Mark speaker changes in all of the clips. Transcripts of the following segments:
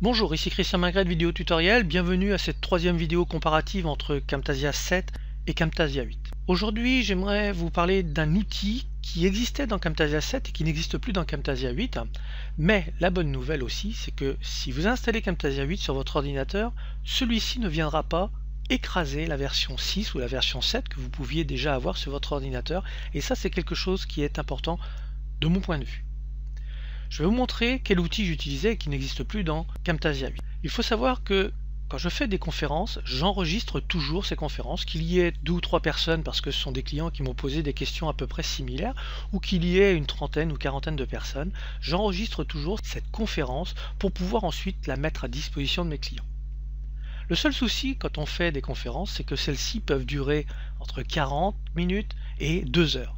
Speaker 1: Bonjour, ici Christian Magret de Vidéo Tutoriel, bienvenue à cette troisième vidéo comparative entre Camtasia 7 et Camtasia 8. Aujourd'hui, j'aimerais vous parler d'un outil qui existait dans Camtasia 7 et qui n'existe plus dans Camtasia 8. Mais la bonne nouvelle aussi, c'est que si vous installez Camtasia 8 sur votre ordinateur, celui-ci ne viendra pas écraser la version 6 ou la version 7 que vous pouviez déjà avoir sur votre ordinateur. Et ça, c'est quelque chose qui est important de mon point de vue. Je vais vous montrer quel outil j'utilisais et qui n'existe plus dans Camtasia 8. Il faut savoir que quand je fais des conférences, j'enregistre toujours ces conférences, qu'il y ait 2 ou 3 personnes parce que ce sont des clients qui m'ont posé des questions à peu près similaires, ou qu'il y ait une trentaine ou quarantaine de personnes, j'enregistre toujours cette conférence pour pouvoir ensuite la mettre à disposition de mes clients. Le seul souci quand on fait des conférences, c'est que celles-ci peuvent durer entre 40 minutes et 2 heures.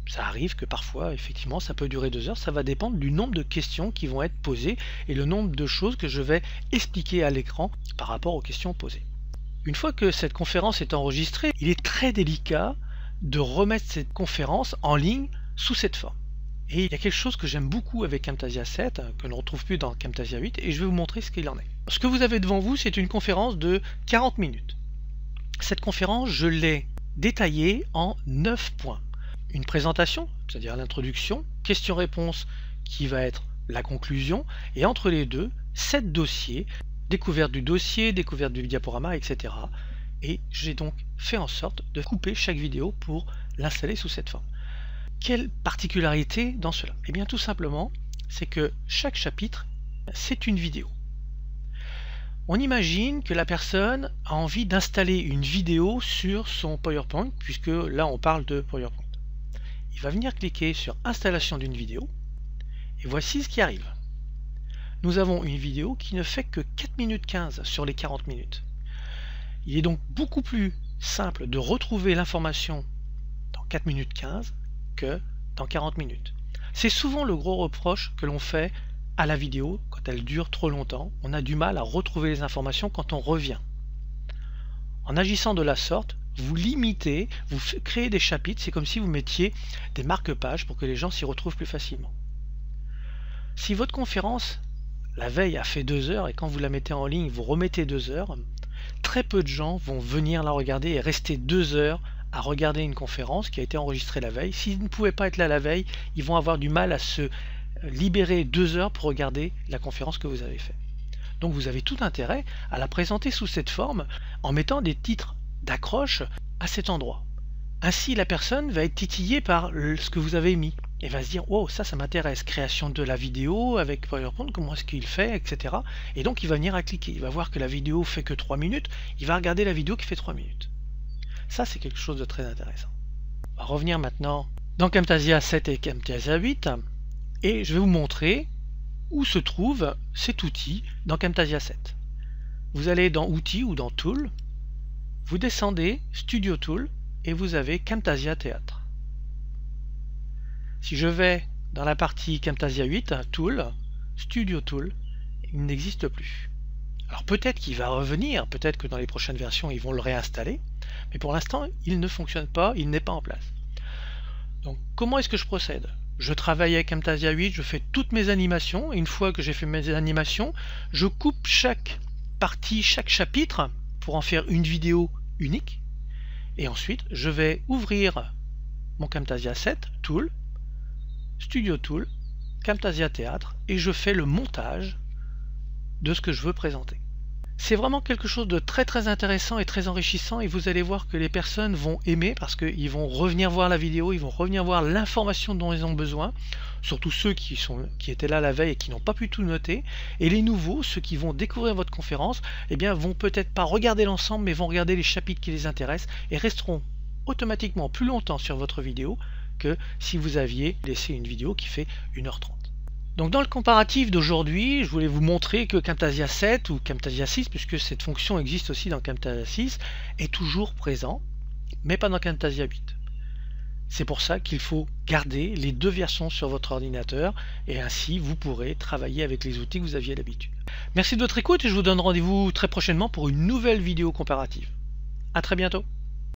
Speaker 1: Ça arrive que parfois, effectivement, ça peut durer 2 heures. Ça va dépendre du nombre de questions qui vont être posées et le nombre de choses que je vais expliquer à l'écran par rapport aux questions posées. Une fois que cette conférence est enregistrée, il est très délicat de remettre cette conférence en ligne sous cette forme. Et il y a quelque chose que j'aime beaucoup avec Camtasia 7, que l'on ne retrouve plus dans Camtasia 8, et je vais vous montrer ce qu'il en est. Ce que vous avez devant vous, c'est une conférence de 40 minutes. Cette conférence, je l'ai détaillée en 9 points. Une présentation, c'est-à-dire l'introduction, question-réponse qui va être la conclusion, et entre les deux, 7 dossiers, découverte du dossier, découverte du diaporama, etc. Et j'ai donc fait en sorte de couper chaque vidéo pour l'installer sous cette forme. Quelle particularité dans cela? Eh bien tout simplement, c'est que chaque chapitre, c'est une vidéo. On imagine que la personne a envie d'installer une vidéo sur son PowerPoint, puisque là on parle de PowerPoint. Il va venir cliquer sur installation d'une vidéo et voici ce qui arrive. Nous avons une vidéo qui ne fait que 4 minutes 15 sur les 40 minutes. Il est donc beaucoup plus simple de retrouver l'information dans 4 minutes 15 que dans 40 minutes. C'est souvent le gros reproche que l'on fait à la vidéo quand elle dure trop longtemps. On a du mal à retrouver les informations quand on revient. En agissant de la sorte, vous limitez, vous créez des chapitres, c'est comme si vous mettiez des marque-pages pour que les gens s'y retrouvent plus facilement. Si votre conférence, la veille, a fait 2 heures et quand vous la mettez en ligne, vous remettez 2 heures, très peu de gens vont venir la regarder et rester 2 heures à regarder une conférence qui a été enregistrée la veille. S'ils ne pouvaient pas être là la veille, ils vont avoir du mal à se libérer 2 heures pour regarder la conférence que vous avez faite. Donc vous avez tout intérêt à la présenter sous cette forme en mettant des titres d'accroche à cet endroit. Ainsi la personne va être titillée par ce que vous avez mis et va se dire oh ça m'intéresse, création de la vidéo avec PowerPoint, comment est-ce qu'il fait, etc. Et donc il va venir à cliquer, il va voir que la vidéo fait que 3 minutes, il va regarder la vidéo qui fait 3 minutes. Ça c'est quelque chose de très intéressant. On va revenir maintenant dans Camtasia 7 et Camtasia 8 et je vais vous montrer où se trouve cet outil dans Camtasia 7. Vous allez dans Outils ou dans Tools, vous descendez Studio Tool et vous avez Camtasia Théâtre. Si je vais dans la partie Camtasia 8, Tool, Studio Tool, il n'existe plus. Alors peut-être qu'il va revenir, peut-être que dans les prochaines versions ils vont le réinstaller, mais pour l'instant il ne fonctionne pas, il n'est pas en place. Donc comment est-ce que je procède? Je travaille avec Camtasia 8, je fais toutes mes animations, et une fois que j'ai fait mes animations, je coupe chaque partie, chaque chapitre, pour en faire une vidéo unique, et ensuite je vais ouvrir mon Camtasia 7, Tool, Studio Tool, Camtasia Théâtre, et je fais le montage de ce que je veux présenter. C'est vraiment quelque chose de très intéressant et très enrichissant, et vous allez voir que les personnes vont aimer parce qu'ils vont revenir voir la vidéo, ils vont revenir voir l'information dont ils ont besoin, surtout ceux qui étaient là la veille et qui n'ont pas pu tout noter, et les nouveaux, ceux qui vont découvrir votre conférence, eh bien vont peut-être pas regarder l'ensemble mais vont regarder les chapitres qui les intéressent et resteront automatiquement plus longtemps sur votre vidéo que si vous aviez laissé une vidéo qui fait 1h30. Donc dans le comparatif d'aujourd'hui, je voulais vous montrer que Camtasia 7 ou Camtasia 6, puisque cette fonction existe aussi dans Camtasia 6, est toujours présent, mais pas dans Camtasia 8. C'est pour ça qu'il faut garder les 2 versions sur votre ordinateur, et ainsi vous pourrez travailler avec les outils que vous aviez d'habitude. Merci de votre écoute et je vous donne rendez-vous très prochainement pour une nouvelle vidéo comparative. À très bientôt.